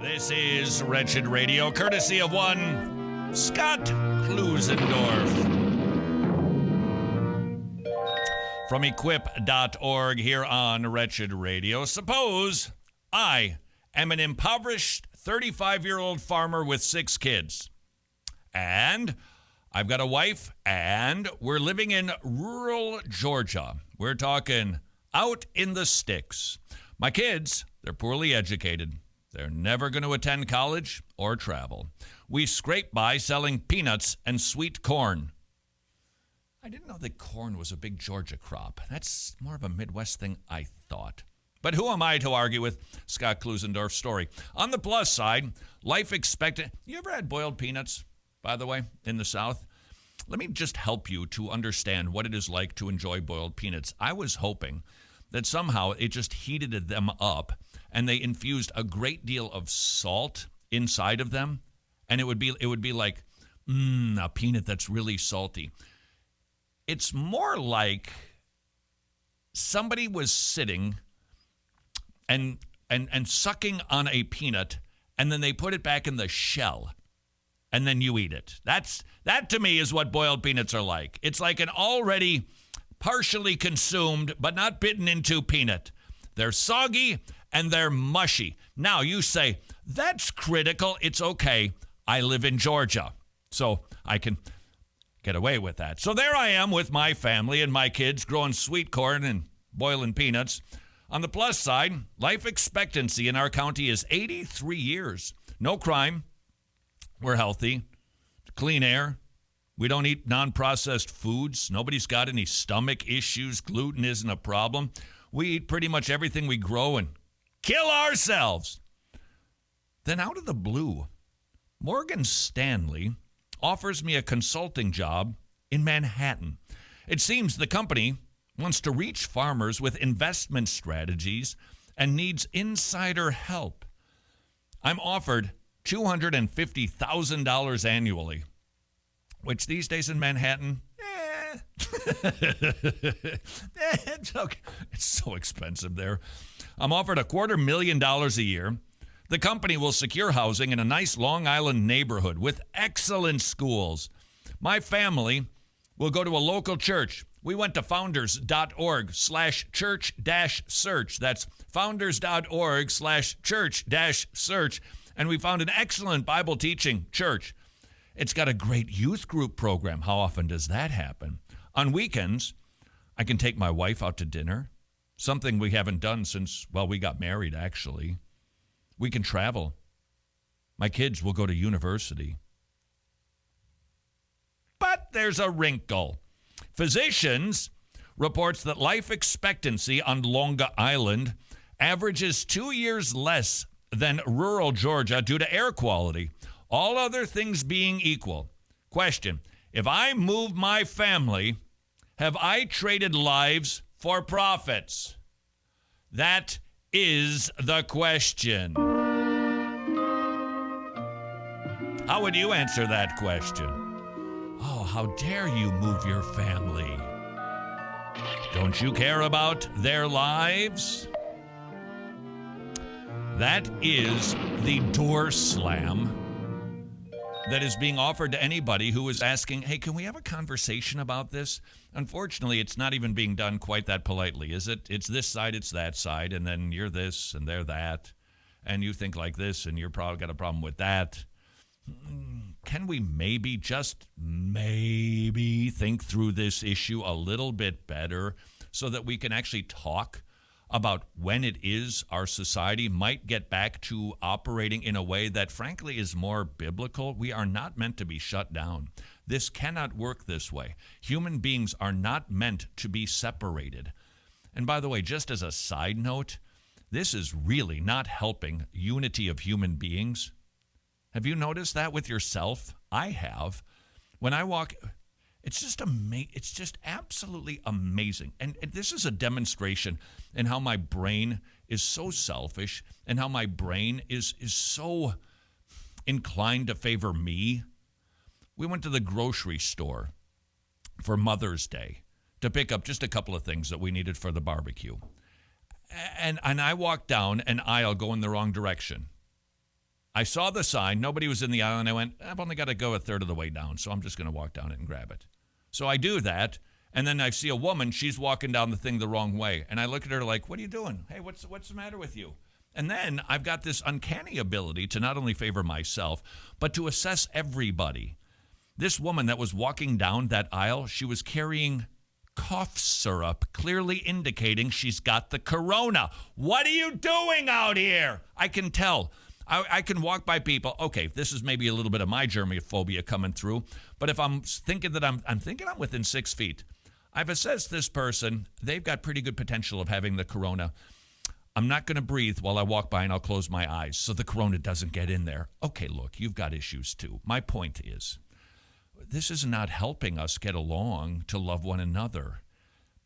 This is Wretched Radio, courtesy of one Scott Klusendorf. From equip.org here on Wretched Radio. Suppose I am an impoverished 35-year-old farmer with 6 kids. And I've got a wife, and we're living in rural Georgia. We're talking out in the sticks. My kids, they're poorly educated. They're never going to attend college or travel. We scrape by selling peanuts and sweet corn. I didn't know that corn was a big Georgia crop. That's more of a Midwest thing, I thought. But who am I to argue with Scott Klusendorf's story? On the plus side, life expectancy. You ever had boiled peanuts, by the way, in the South? Let me just help you to understand what it is like to enjoy boiled peanuts. I was hoping that somehow it just heated them up and they infused a great deal of salt inside of them, and it would be like a peanut that's really salty. It's more like somebody was sitting and sucking on a peanut, and then they put it back in the shell, and then you eat it. That to me is what boiled peanuts are like. It's like an already partially consumed but not bitten into peanut. They're soggy and they're mushy. Now you say, that's critical. It's okay. I live in Georgia, so I can get away with that. So there I am with my family and my kids growing sweet corn and boiling peanuts. On the plus side, life expectancy in our county is 83 years. No crime. We're healthy. Clean air. We don't eat non-processed foods. Nobody's got any stomach issues. Gluten isn't a problem. We eat pretty much everything we grow and kill ourselves. Then out of the blue, Morgan Stanley offers me a consulting job in Manhattan. It seems the company wants to reach farmers with investment strategies and needs insider help. I'm offered $250,000 annually, which these days in Manhattan, it's okay. It's so expensive there. I'm offered $250,000 a year. The company will secure housing in a nice Long Island neighborhood with excellent schools. My family will go to a local church. We went to founders.org/church-search. That's founders.org/church-search. And we found an excellent Bible teaching church. It's got a great youth group program. How often does that happen? On weekends, I can take my wife out to dinner, something we haven't done since, well, we got married, actually. We can travel. My kids will go to university. But there's a wrinkle. Physicians reports that life expectancy on Long Island averages 2 years less than rural Georgia due to air quality. All other things being equal. Question: if I move my family, have I traded lives for profits? That is the question. How would you answer that question? Oh, how dare you move your family? Don't you care about their lives? That is the door slam that is being offered to anybody who is asking, hey, can we have a conversation about this? Unfortunately, it's not even being done quite that politely, is it? It's this side, it's that side, and then you're this and they're that, and you think like this, and you're probably got a problem with that. Can we maybe, just maybe, think through this issue a little bit better so that we can actually talk about when it is our society might get back to operating in a way that, frankly, is more biblical? We are not meant to be shut down. This cannot work this way. Human beings are not meant to be separated. And by the way, just as a side note, this is really not helping unity of human beings. Have you noticed that with yourself? I have. When I walk, it's just it's just absolutely amazing. And this is a demonstration in how my brain is so selfish and how my brain is so inclined to favor me. We went to the grocery store for Mother's Day to pick up just a couple of things that we needed for the barbecue. And I walked down an aisle going the wrong direction. I saw the sign. Nobody was in the aisle, and I went, I've only got to go a third of the way down, so I'm just going to walk down it and grab it. So I do that, and then I see a woman. She's walking down the thing the wrong way, and I look at her like, what are you doing? Hey, what's the matter with you? And then I've got this uncanny ability to not only favor myself, but to assess everybody. This woman that was walking down that aisle, she was carrying cough syrup, clearly indicating she's got the corona. What are you doing out here? I can tell. I can walk by people. Okay, this is maybe a little bit of my germophobia coming through, but if I'm thinking that I'm thinking I'm within 6 feet, I've assessed this person. They've got pretty good potential of having the corona. I'm not going to breathe while I walk by, and I'll close my eyes so the corona doesn't get in there. Okay, look, you've got issues too. My point is, this is not helping us get along to love one another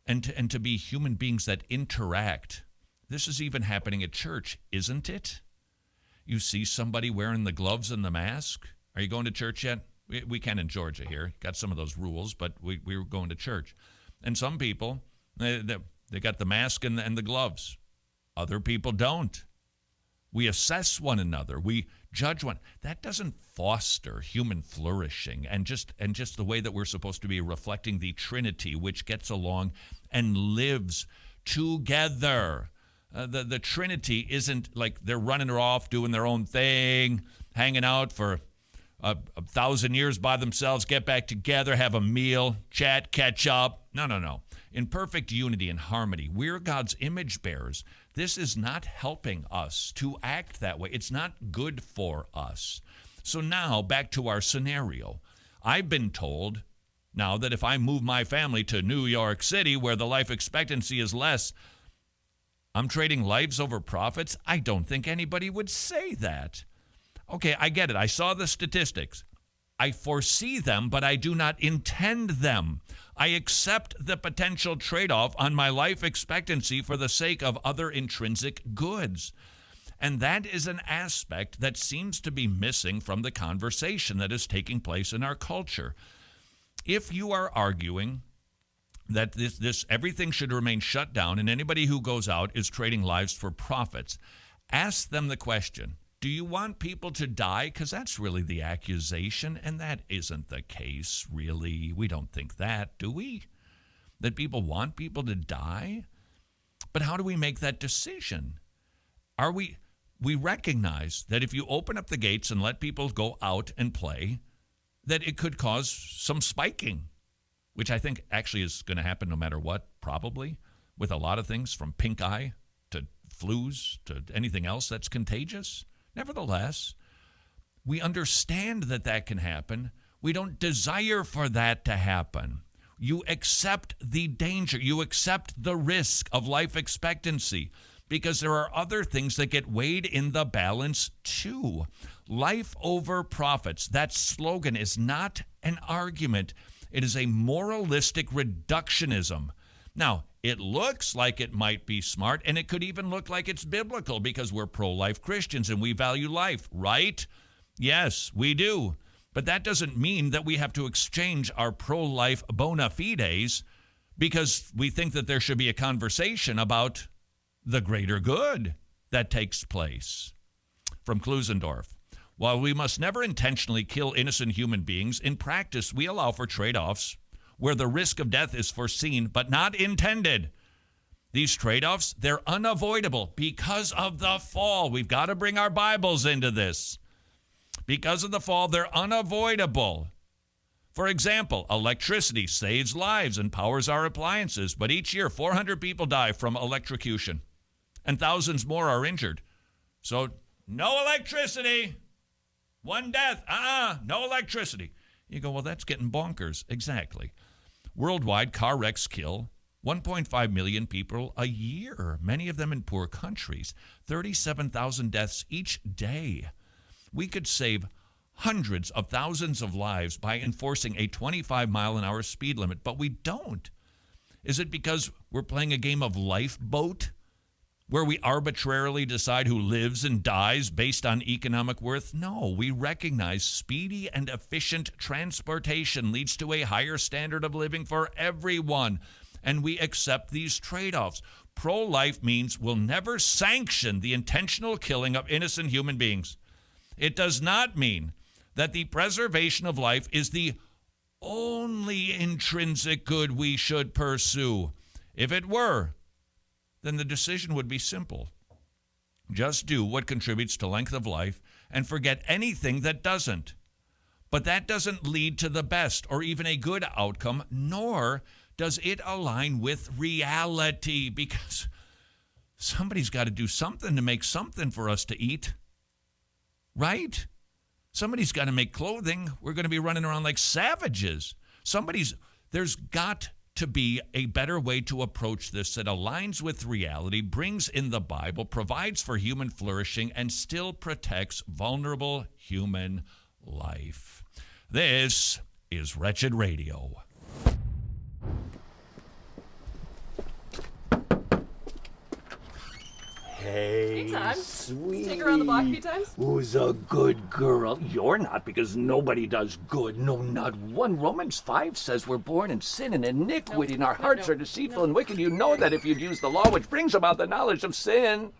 and to be human beings that interact. This is even happening at church, isn't it? You see somebody wearing the gloves and the mask. Are you going to church yet? We can in Georgia here. Got some of those rules, but we were going to church. And some people, they got the mask and the gloves. Other people don't. We assess one another. We judge one. That doesn't foster human flourishing and just the way that we're supposed to be reflecting the Trinity, which gets along and lives together. The Trinity isn't like they're running off, doing their own thing, hanging out for a 1,000 years by themselves, get back together, have a meal, chat, catch up. No. In perfect unity and harmony, we're God's image bearers. This is not helping us to act that way. It's not good for us. So now, back to our scenario. I've been told now that if I move my family to New York City, where the life expectancy is less, I'm trading lives over profits? I don't think anybody would say that. Okay, I get it. I saw the statistics. I foresee them, but I do not intend them. I accept the potential trade-off on my life expectancy for the sake of other intrinsic goods. And that is an aspect that seems to be missing from the conversation that is taking place in our culture. If you are arguing that this everything should remain shut down and anybody who goes out is trading lives for profits, ask them the question, do you want people to die? Because that's really the accusation, and that isn't the case, really. We don't think that, do we? That people want people to die? But how do we make that decision? We recognize that if you open up the gates and let people go out and play, that it could cause some spiking, which I think actually is going to happen no matter what, probably, with a lot of things from pink eye to flus to anything else that's contagious. Nevertheless, we understand that can happen. We don't desire for that to happen. You accept the danger. You accept the risk of life expectancy because there are other things that get weighed in the balance too. Life over profits. That slogan is not an argument. It is a moralistic reductionism. Now, it looks like it might be smart, and it could even look like it's biblical because we're pro-life Christians and we value life, right? Yes, we do. But that doesn't mean that we have to exchange our pro-life bona fides because we think that there should be a conversation about the greater good that takes place. From Klusendorf. While we must never intentionally kill innocent human beings, in practice we allow for trade-offs where the risk of death is foreseen but not intended. These trade-offs, they're unavoidable because of the fall. We've got to bring our Bibles into this. Because of the fall, they're unavoidable. For example, electricity saves lives and powers our appliances, but each year 400 people die from electrocution and thousands more are injured. So no electricity. One death. No electricity. You go, well, that's getting bonkers. Exactly. Worldwide, car wrecks kill 1.5 million people a year, many of them in poor countries. 37,000 deaths each day. We could save hundreds of thousands of lives by enforcing a 25-mile-an-hour speed limit, but we don't. Is it because we're playing a game of lifeboat where we arbitrarily decide who lives and dies based on economic worth? No, we recognize speedy and efficient transportation leads to a higher standard of living for everyone, and we accept these trade-offs. Pro-life means we'll never sanction the intentional killing of innocent human beings. It does not mean that the preservation of life is the only intrinsic good we should pursue. If it were, then the decision would be simple. Just do what contributes to length of life and forget anything that doesn't. But that doesn't lead to the best or even a good outcome, nor does it align with reality, because somebody's got to do something to make something for us to eat, right? Somebody's got to make clothing. We're going to be running around like savages. There's got to be a better way to approach this that aligns with reality, brings in the Bible, provides for human flourishing, and still protects vulnerable human life. This is Wretched Radio. Hey, Todd. sweetie. Take her around the block a few times? Who's a good girl? You're not, because nobody does good. No, not one. Romans 5 says we're born in sin and iniquity, and our hearts are deceitful and wicked. You know that if you'd use the law, which brings about the knowledge of sin.